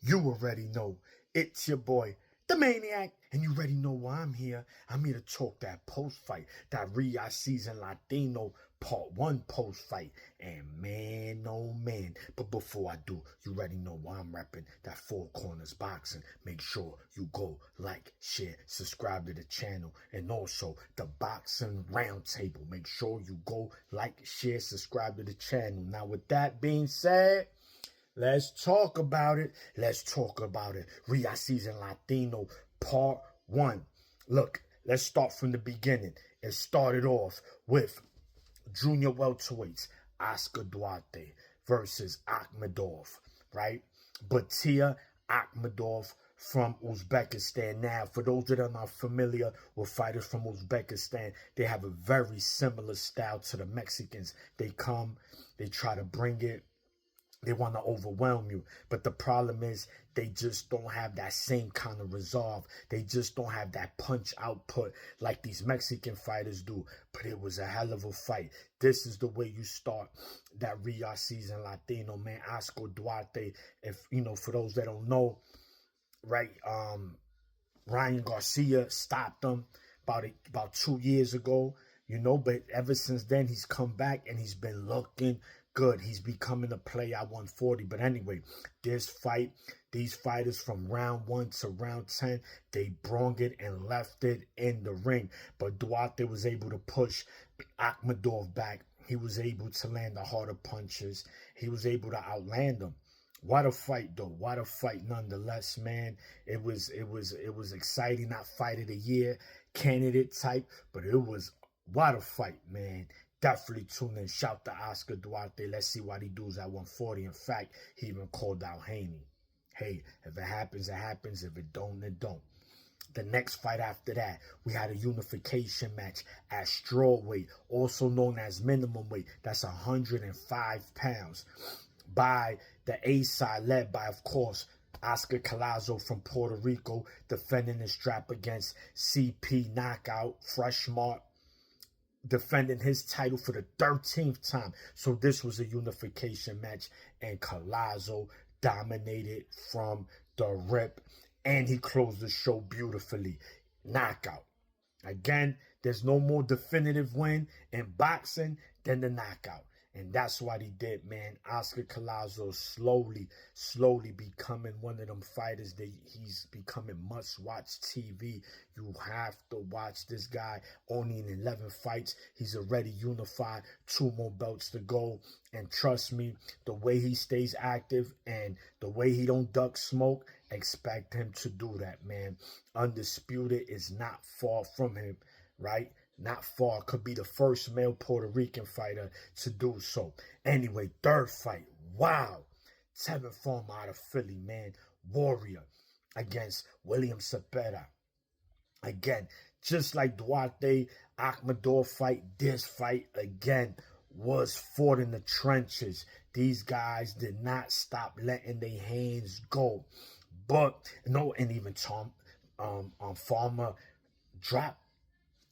You already know. It's your boy, the Maniac, and you already know why I'm here. I'm here to talk that post-fight, that Riyadh season Latino part 1 post-fight. And man, oh man. But before I do, you already know why I'm repping that Four Corners Boxing. Make sure you go like, share, subscribe to the channel. And also, the Boxing Roundtable. Make sure you go like, share, subscribe to the channel. Now, with that being said, let's talk about it. Let's talk about it. Riyadh Season Latino Part 1. Look, let's start from the beginning. It started off with junior welterweights, Oscar Duarte versus Akhmedov, right? Batia Akhmedov from Uzbekistan. Now, for those that are not familiar with fighters from Uzbekistan, they have a very similar style to the Mexicans. They come, they try to bring it. They want to overwhelm you. But the problem is they just don't have that same kind of resolve. They just don't have that punch output like these Mexican fighters do. But it was a hell of a fight. This is the way you start that Riyadh Season Latino, man. Oscar Duarte, if, you know, for those that don't know, right, Ryan Garcia stopped him about 2 years ago, you know, but ever since then he's come back and he's been looking good. He's becoming a player at 140. But anyway, this fight, these fighters from round 1 to round 10, they brung it and left it in the ring. But Duarte was able to push Akhmedov back. He was able to land the harder punches. He was able to outland him. What a fight, though. What a fight nonetheless, man. It was exciting. Not fight of the year candidate type, but it was what a fight, man. Definitely tune in. Shout to Oscar Duarte. Let's see what he does at 140. In fact, he even called out Haney. Hey, if it happens, it happens. If it don't, it don't. The next fight after that, we had a unification match at strawweight, also known as minimum weight. That's 105 pounds. By the A side, led by, of course, Oscar Collazo from Puerto Rico, defending his strap against CP Knockout, Fresh Mark, defending his title for the 13th time. So this was a unification match, and Collazo dominated from the rip, and he closed the show beautifully. Knockout. Again, there's no more definitive win in boxing than the knockout. And that's what he did, man. Oscar Collazo slowly becoming one of them fighters that he's becoming must-watch TV. You have to watch this guy. Only in 11 fights, he's already unified. 2 more belts to go. And trust me, the way he stays active and the way he don't duck smoke, expect him to do that, man. Undisputed is not far from him, right? Not far. Could be the first male Puerto Rican fighter to do so. Anyway, third fight. Wow. Tevin Farmer out of Philly, man. Warrior against William Cepeda. Again, just like Duarte, Akhmedov fight, this fight, again, was fought in the trenches. These guys did not stop letting their hands go. But, no, and even Farmer dropped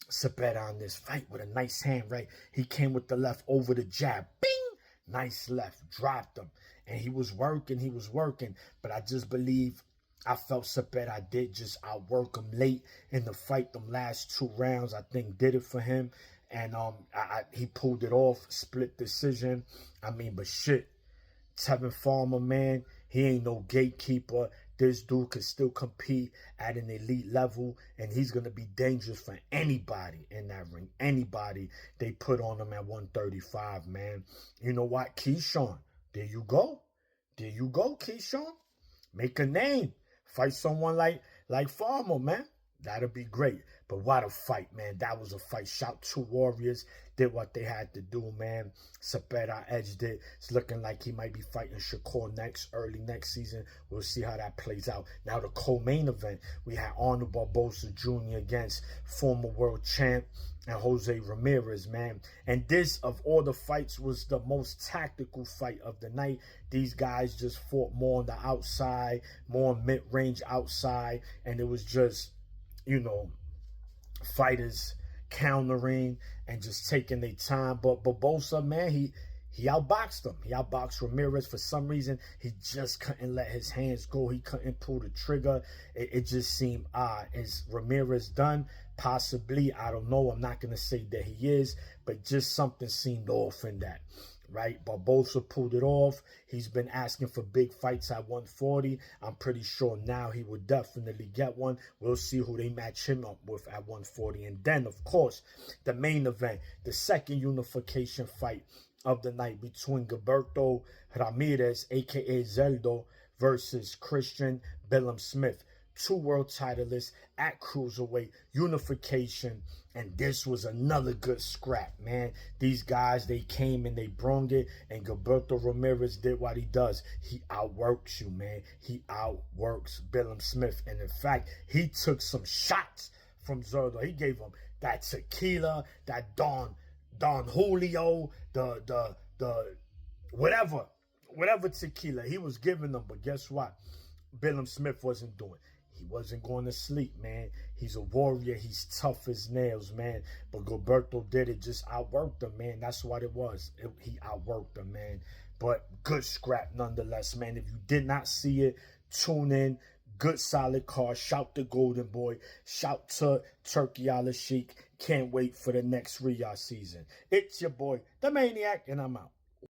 Cepeda on this fight with a nice hand, right? He came with the left over the jab. Bing! Nice left. Dropped him. And he was working. But I just believe, I felt Cepeda did just outwork him late in the fight. Them last 2 rounds, I think, did it for him. And he pulled it off. Split decision. I mean, but shit. Tevin Farmer, man, he ain't no gatekeeper. This dude could still compete at an elite level, and he's going to be dangerous for anybody in that ring. Anybody they put on him at 135, man. You know what? Keyshawn, there you go. There you go, Keyshawn. Make a name. Fight someone like Farmer, man. That'll be great. But what a fight, man. That was a fight. Shout to Warriors. Did what they had to do, man. Cepeda edged it. It's looking like he might be fighting Shakur early next season. We'll see how that plays out. Now, the co-main event, we had Arnold Barboza Jr. against former world champ and Jose Ramirez, man. And this, of all the fights, was the most tactical fight of the night. These guys just fought more on the outside, more mid-range outside, and it was just, you know, fighters countering and just taking their time. But Barboza, man, he he outboxed him. He outboxed Ramirez. For some reason, he just couldn't let his hands go. He couldn't pull the trigger. It just seemed odd. Is Ramirez done? Possibly. I don't know. I'm not going to say that he is, but just something seemed off in that. Right? Barbosa pulled it off. He's been asking for big fights at 140. I'm pretty sure now he will definitely get one. We'll see who they match him up with at 140. And then, of course, the main event, the second unification fight of the night between Gilberto Ramirez, a.k.a. Zeldo, versus Christian Billam-Smith. 2 world titleists at cruiserweight unification, and this was another good scrap, man. These guys, they came and they brung it, and Gilberto Ramirez did what he does. He outworks you, man. He outworks Billam-Smith, and in fact, he took some shots from Zerdo. He gave him that tequila, that Don Julio, the whatever tequila he was giving them. But guess what? Billam-Smith wasn't doing. He wasn't going to sleep, man. He's a warrior. He's tough as nails, man. But Gilberto did it, just outworked him, man. That's what it was. He outworked him, man. But good scrap nonetheless, man. If you did not see it, tune in. Good solid card. Shout to Golden Boy. Shout to Turkey Al Sheikh. Can't wait for the next Riyadh season. It's your boy, the Maniac, and I'm out.